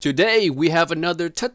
Today we have another tier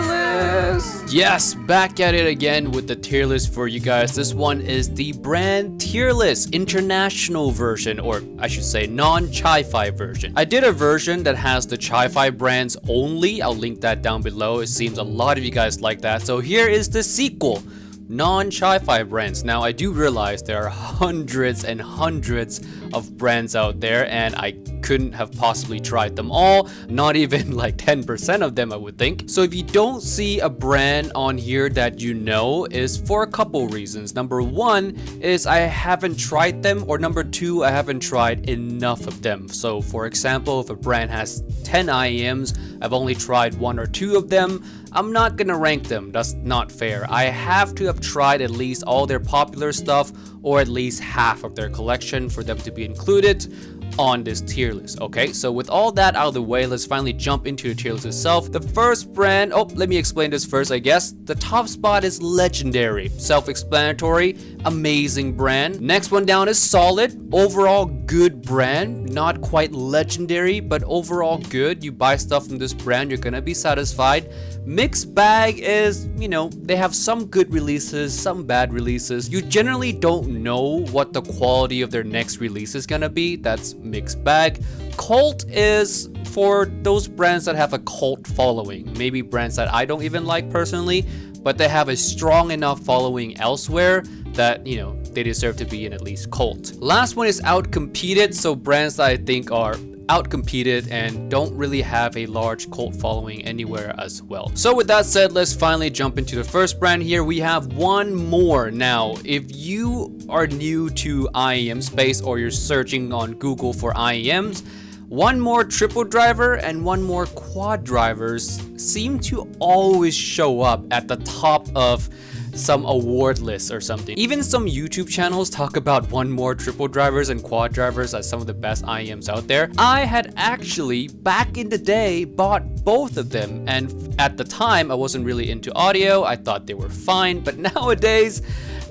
list. Yes, back at it again with the tier list for you guys. This one is the brand Tierlist international version, or I should say non-CHIFI version. I did a version that has the CHIFI brands only. I'll link that down below. It seems a lot of you guys like that. So here is the sequel. Non-CHIFI brands. Now I do realize there are hundreds and hundreds of brands out there, and I couldn't have possibly tried them all, not even like 10% of them I would think. So if you don't see a brand on here that you know, is for a couple reasons. Number one is I haven't tried them, or number two, I haven't tried enough of them. So for example, if a brand has 10 IEMs, I've only tried one or two of them, I'm not gonna rank them. That's not fair. I have to have tried at least all their popular stuff, or at least half of their collection for them to be included on this tier list. Okay, so with all that out of the way, let's finally jump into the tier list itself. The first brand, let me explain this first, I guess. The top spot is Legendary. Self-explanatory, amazing brand. Next one down is Solid. Overall good brand, not quite legendary, but overall good. You buy stuff from this brand, you're gonna be satisfied. Mixed bag is, you know, they have some good releases, some bad releases. You generally don't know what the quality of their next release is gonna be. That's mixed bag. Cult is for those brands that have a cult following. Maybe brands that I don't even like personally, but they have a strong enough following elsewhere that, you know, they deserve to be in at least cult. Last one is outcompeted. So brands that I think are outcompeted and don't really have a large cult following anywhere as well. So with that said, let's finally jump into the first brand here. We have one more. Now, if you are new to IEM space or you're searching on Google for IEMs, one more triple driver and one more quad drivers seem to always show up at the top of some award list or something. Even some YouTube channels talk about one more triple drivers and quad drivers as some of the best IEMs out there. I had actually, back in the day, bought both of them, and at the time I wasn't really into audio. I thought they were fine, but nowadays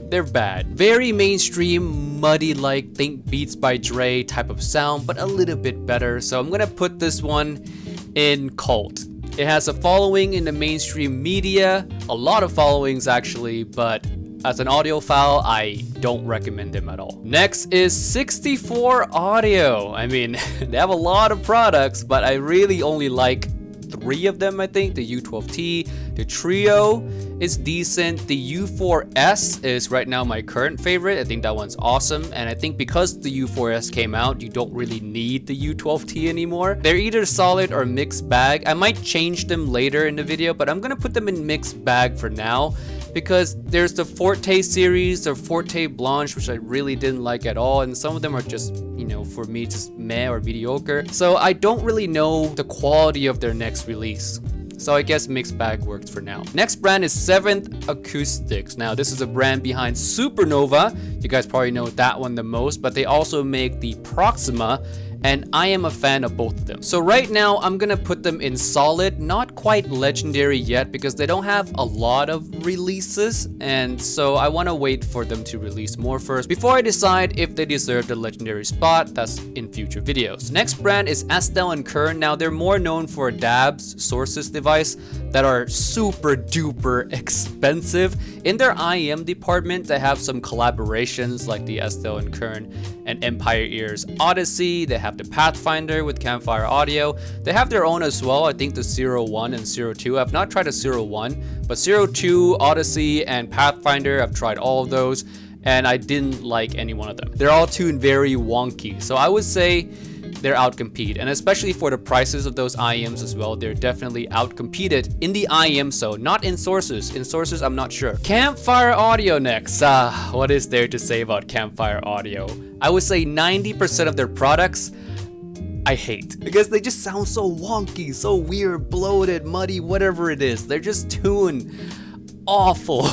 they're bad. Very mainstream, muddy, like think Beats by Dre type of sound, but a little bit better. So I'm gonna put this one in cult. It has a following in the mainstream media, a lot of followings actually, but as an audiophile, I don't recommend them at all. Next is 64 Audio. I mean, they have a lot of products, but I really only like 3 of them, I think. The U12T, the Trio is decent. The U4S is right now my current favorite. I think that one's awesome. And I think because the U4S came out, you don't really need the U12T anymore. They're either solid or mixed bag. I might change them later in the video, but I'm gonna put them in mixed bag for now, because there's the Forte series or Forte Blanche, which I really didn't like at all, and some of them are just, you know, for me just meh or mediocre. So I don't really know the quality of their next release. So I guess mixed bag works for now. Next brand is 7th Acoustics. Now this is a brand behind Supernova. You guys probably know that one the most, but they also make the Proxima, and I am a fan of both of them. So right now I'm gonna put them in solid, not quite legendary yet because they don't have a lot of releases, and so I want to wait for them to release more first before I decide if they deserve the legendary spot. That's in future videos. Next brand is Astell Kern. Now they're more known for DABs, sources device, that are super duper expensive. In their IEM department, they have some collaborations like the Astell Kern and Empire Ears Odyssey. They have the Pathfinder with Campfire Audio. They have their own as well. I think the 01 and 02. I've not tried a 01, but 02, Odyssey, and Pathfinder, I've tried all of those, and I didn't like any one of them. They're all tuned very wonky. So I would say they're outcompete, and especially for the prices of those IEMs as well, they're definitely outcompeted in the IEM, so not in sources. In sources, I'm not sure. Campfire Audio next. What is there to say about Campfire Audio? I would say 90% of their products I hate, because they just sound so wonky, so weird, bloated, muddy, whatever it is. They're just tuned awful.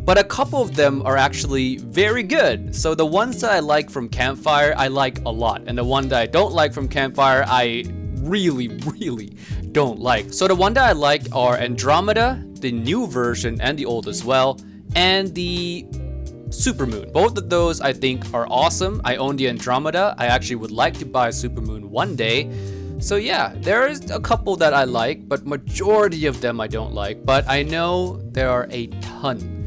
But a couple of them are actually very good. So the ones that I like from Campfire, I like a lot. And the one that I don't like from Campfire, I really don't like. So the one that I like are Andromeda, the new version and the old as well, and the Supermoon. Both of those I think are awesome. I own the Andromeda. I actually would like to buy a Supermoon one day. So yeah, there's a couple that I like, but majority of them I don't like. But I know there are a ton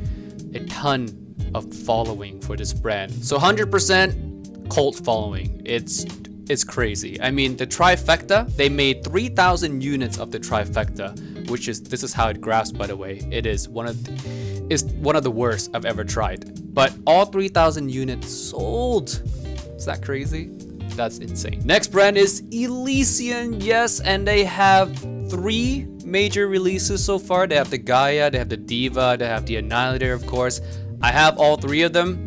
of following for this brand. So 100% cult following. It's crazy. I mean, the Trifecta, they made 3,000 units of the Trifecta, which is, this is how it graphs, by the way. It is one of the worst I've ever tried. But all 3,000 units sold. Is that crazy? That's insane. Next brand is Elysian, yes, and they have 3 major releases so far. They have the Gaia, they have the Diva, they have the Annihilator, of course. I have all 3 of them.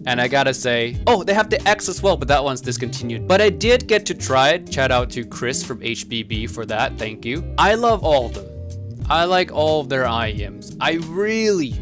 And I gotta say, oh, they have the X as well, but that one's discontinued. But I did get to try it. Shout out to Chris from HBB for that. Thank you. I love all of them. I like all of their IEMs. I really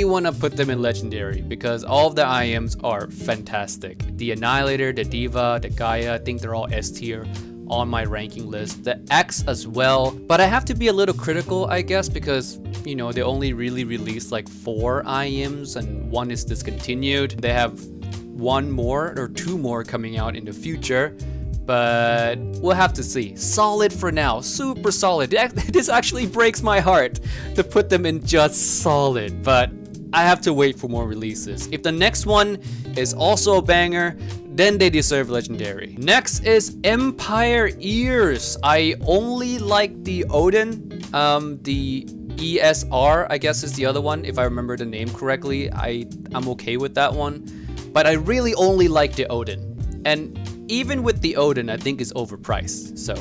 want to put them in Legendary because all of the IEMs are fantastic. The Annihilator, the Diva, the Gaia, I think they're all S tier on my ranking list. The X as well. But I have to be a little critical, I guess, because you know, they only really released like 4 IEMs and 1 is discontinued. They have 1 more or 2 more coming out in the future, but we'll have to see. Solid for now, super solid. This actually breaks my heart to put them in just solid, but I have to wait for more releases. If the next one is also a banger, then they deserve Legendary. Next is Empire Ears. I only like the Odin, the ESR, I guess is the other one, if I remember the name correctly. I'm okay with that one, but I really only like the Odin. And even with the Odin, I think it's overpriced. So,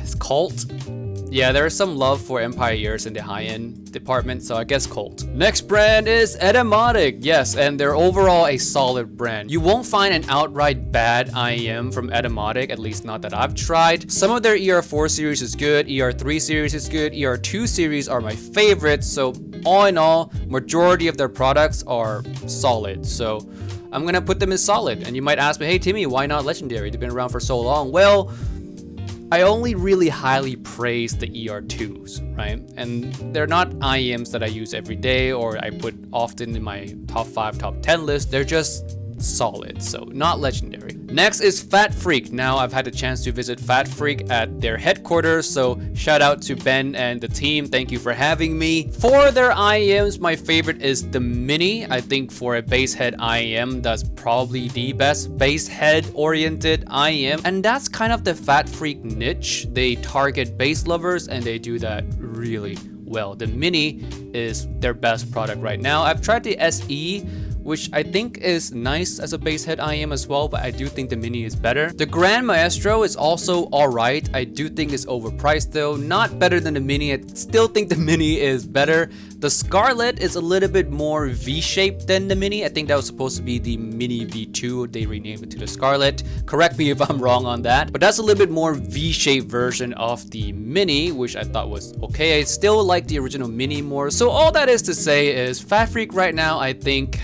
it's cult. Yeah, there is some love for Empire Ears in the high-end department, so I guess cult. Next brand is Etymotic. Yes, and they're overall a solid brand. You won't find an outright bad IEM from Etymotic, at least not that I've tried. Some of their ER4 series is good, ER3 series is good, ER2 series are my favorites, so all in all, majority of their products are solid. So I'm gonna put them in solid. And you might ask me, hey Timmy, why not Legendary? They've been around for so long. Well, I only really highly praise the ER2s, right? And they're not IEMs that I use every day or I put often in my top 5, top 10 list. They're just solid, so not Legendary. Next is Fatfreq. Now I've had a chance to visit Fatfreq at their headquarters, so shout out to Ben and the team. Thank you for having me. For their IEMs, my favorite is the Mini. I think for a bass head IEM, that's probably the best bass head oriented IEM, and that's kind of the Fatfreq niche. They target bass lovers and they do that really well. The Mini is their best product right now. I've tried the SE, which I think is nice as a bass head IEM as well, but I do think the Mini is better. The Grand Maestro is also alright. I do think it's overpriced though. Not better than the Mini. I still think the Mini is better. The Scarlet is a little bit more V-shaped than the Mini. I think that was supposed to be the Mini V2. They renamed it to the Scarlet. Correct me if I'm wrong on that. But that's a little bit more V-shaped version of the Mini, which I thought was okay. I still like the original Mini more. So all that is to say is Fatfreq right now, I think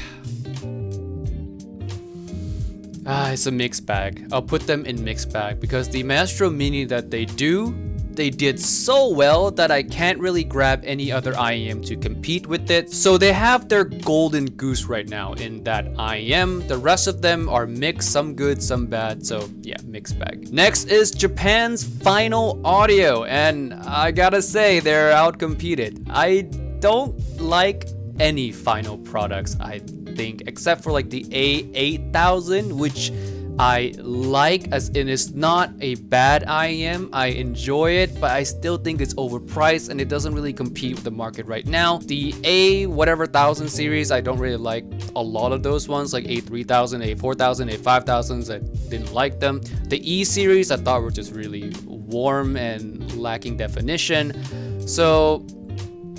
it's a mixed bag. I'll put them in mixed bag because the Maestro Mini that they did so well that I can't really grab any other IEM to compete with it. So they have their golden goose right now in that IEM. The rest of them are mixed, some good, some bad. So yeah, mixed bag. Next is Japan's Final Audio, and I gotta say they're outcompeted. I don't like any Final products, I think, except for like the A8000, which I like, as in it's not a bad IEM. I enjoy it, but I still think it's overpriced and it doesn't really compete with the market right now. The A whatever thousand series, I don't really like a lot of those ones, like A3000, A4000, A5000s. I didn't like them. The E series I thought were just really warm and lacking definition. So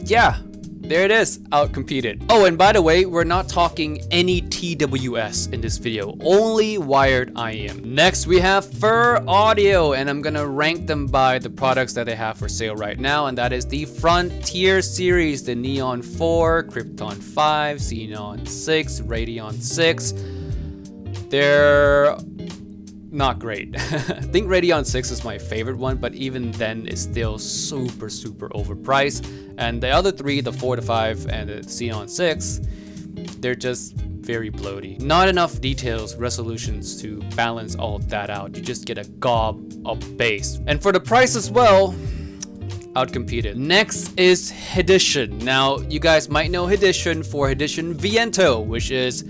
yeah, there it is, outcompeted. Oh, and by the way, we're not talking any TWS in this video, only wired IEM. Next, we have Fur Audio, and I'm gonna rank them by the products that they have for sale right now, and that is the Frontier series, the Neon 4, Krypton 5, Xenon 6, Radeon 6. They're not great. I think Radeon 6 is my favorite one, but even then it's still super overpriced. And the other three, the 4, the 5, and the Xenon 6, they're just very bloaty. Not enough details, resolutions to balance all of that out. You just get a gob of bass. And for the price as well, outcompeted. Next is Hidition. Now, you guys might know Hidition for Hidition Viento, which is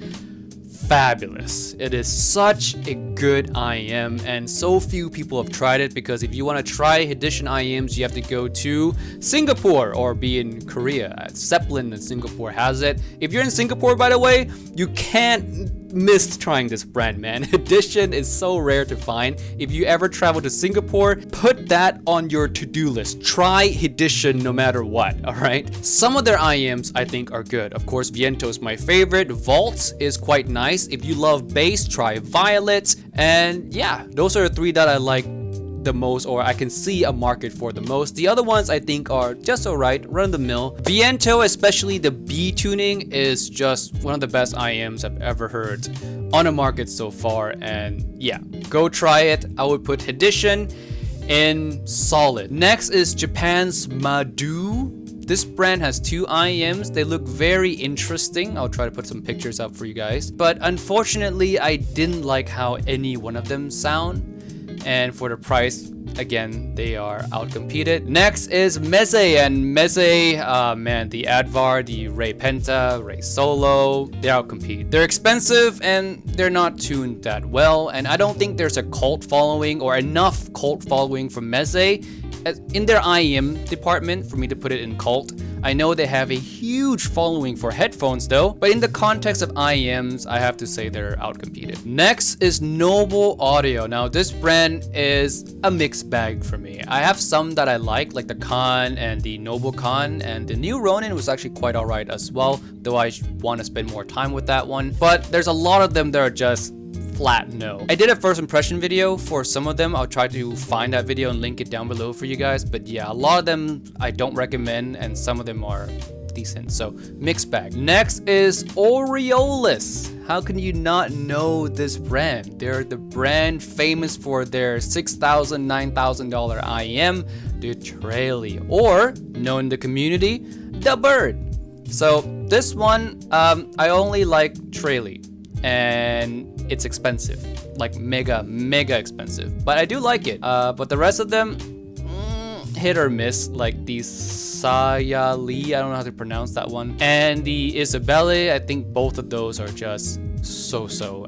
fabulous. It is such a good IEM, and so few people have tried it, because if you want to try Hidition IEMs, you have to go to Singapore or be in Korea. Zeppelin in Singapore has it. If you're in Singapore, by the way, you can't miss trying this brand, man. Hidition is so rare to find. If you ever travel to Singapore, put that on your to-do list. Try Hidition no matter what, alright? Some of their IEMs I think are good. Of course, Viento is my favorite. Vault is quite nice. If you love bass, try Violet. And yeah, those are the 3 that I like the most, or I can see a market for the most. The other ones I think are just alright, run-of-the-mill. Viento, especially the B tuning, is just one of the best IEMs I've ever heard on the market so far, and yeah, go try it. I would put Hidition in solid. Next is Japan's Madoo. This brand has 2 IEMs. They look very interesting. I'll try to put some pictures up for you guys, but unfortunately I didn't like how any one of them sound. And for the price, again, they are outcompeted. Next is Meze, and Meze, man, the Advar, the Ray Penta, Ray Solo, they outcompete. They're expensive and they're not tuned that well, and I don't think there's a cult following or enough cult following for Meze in their IEM department for me to put it in cult. I know they have a huge following for headphones though, but in the context of IEMs, I have to say they're outcompeted. Next is Noble Audio. Now this brand is a mixed bag for me. I have some that I like the Khan and the Noble Khan, and the new Ronin was actually quite alright as well, though I want to spend more time with that one. But there's a lot of them that are just flat no. I did a first impression video for some of them. I'll try to find that video and link it down below for you guys. But yeah, a lot of them I don't recommend, and some of them are decent. So mixed bag. Next is Oriolus. How can you not know this brand? They're the brand famous for their $6,000, $9,000 IEM, the Trailie, or known in the community, the Bird. So this one, I only like Trailie, and it's expensive, like mega expensive, but I do like it. But the rest of them, hit or miss, like the Sayali, I don't know how to pronounce that one, and the Isabelle. I think both of those are just so-so.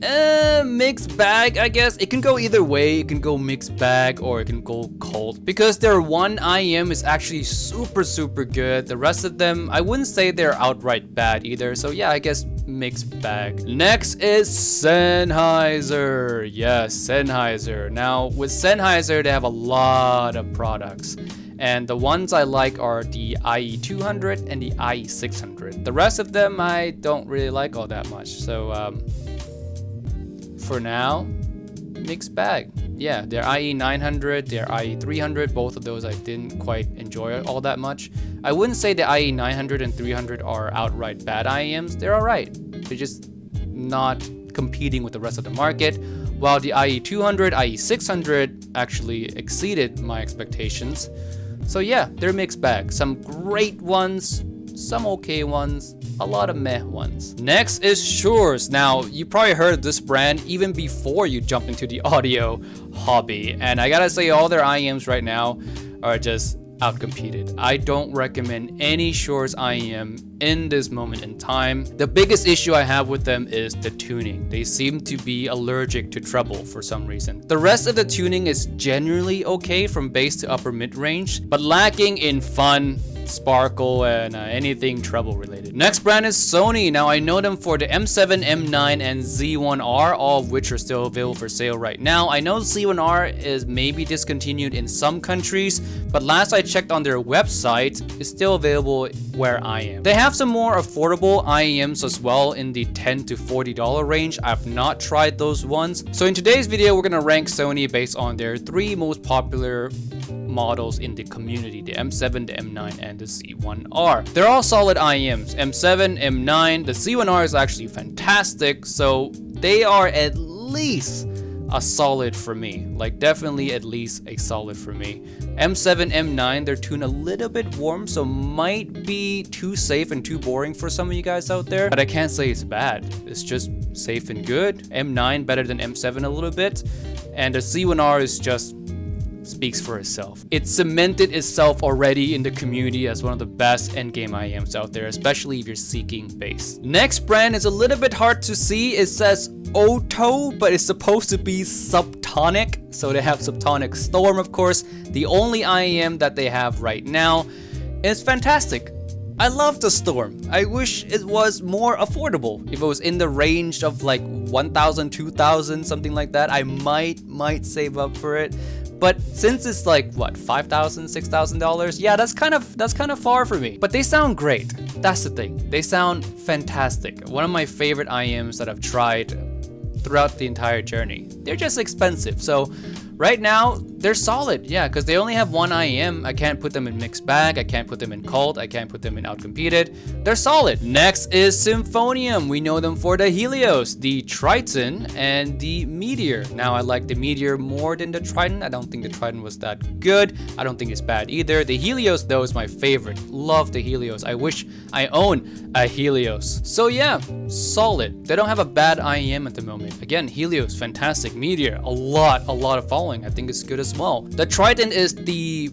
Mixed bag, I guess. It can go either way. It can go mixed bag or it can go cult, because their one IEM is actually super good. The rest of them, I wouldn't say they're outright bad either. So yeah, I guess mixed bag. Next is Sennheiser. Yes, Sennheiser. Now with Sennheiser, they have a lot of products, and the ones I like are the IE200 and the IE600. The rest of them I don't really like all that much. So for now, mixed bag. Yeah, their IE900, their IE300, both of those I didn't quite enjoy all that much. I wouldn't say the IE900 and 300 are outright bad IEMs. They're alright. They're just not competing with the rest of the market. While the IE200, IE600 actually exceeded my expectations. So yeah, they're mixed bag. Some great ones, some okay ones, a lot of meh ones. Next is Shure's. Now, you probably heard of this brand even before you jump into the audio hobby. And I gotta say, all their IEMs right now are just outcompeted. I don't recommend any Shure's IEM in this moment in time. The biggest issue I have with them is the tuning. They seem to be allergic to treble for some reason. The rest of the tuning is generally okay from bass to upper mid-range, but lacking in fun, sparkle, and anything treble related. Next brand is Sony. Now I know them for the M7, M9, and Z1R, all of which are still available for sale right now. I know Z1R is maybe discontinued in some countries, but last I checked on their website, it's still available where I am. They have some more affordable IEMs as well in the $10 to $40 range. I've not tried those ones. So in today's video, we're gonna rank Sony based on their 3 most popular models in the community, the M7, the M9, and the Z1R. They're all solid IEMs. M7, M9, the Z1R is actually fantastic, so they are at least a solid for me. Like definitely at least a solid for me. M7, M9, they're tuned a little bit warm, so might be too safe and too boring for some of you guys out there, but I can't say it's bad. It's just safe and good. M9 better than M7 a little bit, and the C1R is just speaks for itself. It cemented itself already in the community as one of the best endgame IEMs out there, especially if you're seeking bass. Next brand is a little bit hard to see. It says Oto, but it's supposed to be Subtonic. So they have Subtonic Storm, of course, the only IEM that they have right now. It's fantastic. I love the Storm. I wish it was more affordable. If it was in the range of like 1,000, 2,000, something like that, I might save up for it. But since it's like what, $5,000, $6,000, yeah, that's kind of far for me. But they sound great. That's the thing. They sound fantastic. One of my favorite IEMs that I've tried throughout the entire journey. They're just expensive. So right now they're solid, yeah, because they only have one IEM. I can't put them in mixed bag, I can't put them in cult, I can't put them in outcompeted. They're solid. Next is Symphonium. We know them for the Helios, the Triton, and the Meteor. Now I like the Meteor more than the Triton. I don't think the Triton was that good. I don't think it's bad either. The Helios though is my favorite. Love the Helios. I wish I own a Helios. So yeah, solid. They don't have a bad IEM at the moment. Again, Helios, fantastic. Meteor, a lot of following. I think it's good as well. The Triton is the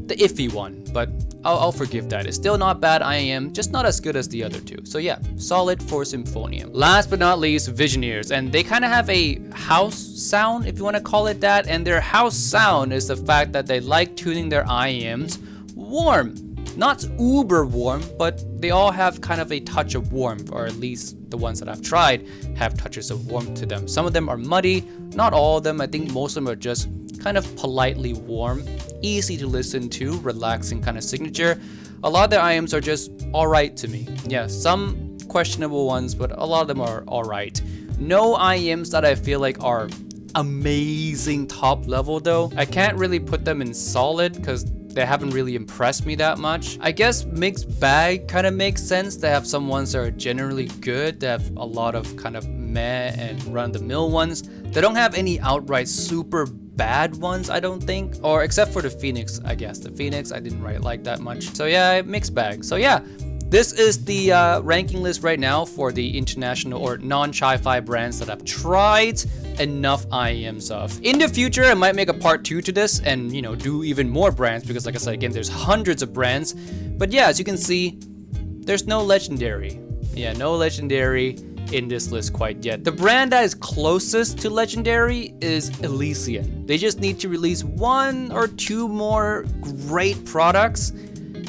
iffy one, but I'll forgive that. It's still not bad IEM, just not as good as the other two. So yeah, solid for Symphonium. Last but not least, Visioneers, and they kind of have a house sound, if you want to call it that, and their house sound is the fact that they like tuning their IEMs warm. Not uber warm, but they all have kind of a touch of warmth, or at least the ones that I've tried have touches of warmth to them. Some of them are muddy, not all of them. I think most of them are just kind of politely warm, easy to listen to, relaxing kind of signature. A lot of the IEMs are just alright to me. Yeah, some questionable ones, but a lot of them are alright. No IEMs that I feel like are amazing top level though. I can't really put them in solid because they haven't really impressed me that much. I guess mixed bag kind of makes sense. They have some ones that are generally good. They have a lot of kind of meh and run-of-the-mill ones. They don't have any outright super bad ones, I don't think, or except for the Phoenix, I guess. The Phoenix I didn't really like that much. So yeah, mixed bag. So yeah, this is the ranking list right now for the international or non-CHIFI brands that I've tried enough IEMs of. In the future, I might make a part 2 to this and, you know, do even more brands because like I said, again, there's hundreds of brands. But yeah, as you can see, there's no legendary. Yeah, no legendary in this list quite yet. The brand that is closest to legendary is Elysian. They just need to release 1 or 2 more great products,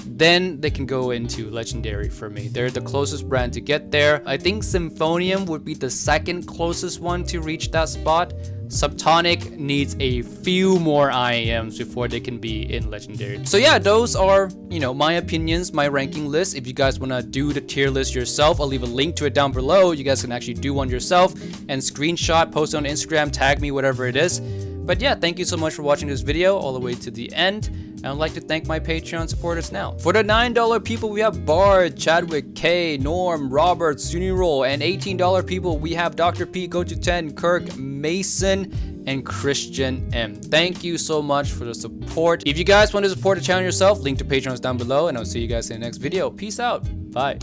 then they can go into legendary for me. They're the closest brand to get there. I think Symphonium would be the second closest one to reach that spot. Subtonic needs a few more IEMs before they can be in legendary. So yeah, those are, you know, my opinions, my ranking list. If you guys want to do the tier list yourself, I'll leave a link to it down below. You guys can actually do one yourself and screenshot, post it on Instagram, tag me, whatever it is. But yeah, thank you so much for watching this video all the way to the end. And I'd like to thank my Patreon supporters now. For the $9 people, we have Bard, Chadwick, K, Norm, Robert, Sunirol, and $18 people, we have Dr. P, Go to 10, Kirk, Mason, and Christian M. Thank you so much for the support. If you guys want to support the channel yourself, link to Patreon is down below, and I'll see you guys in the next video. Peace out. Bye.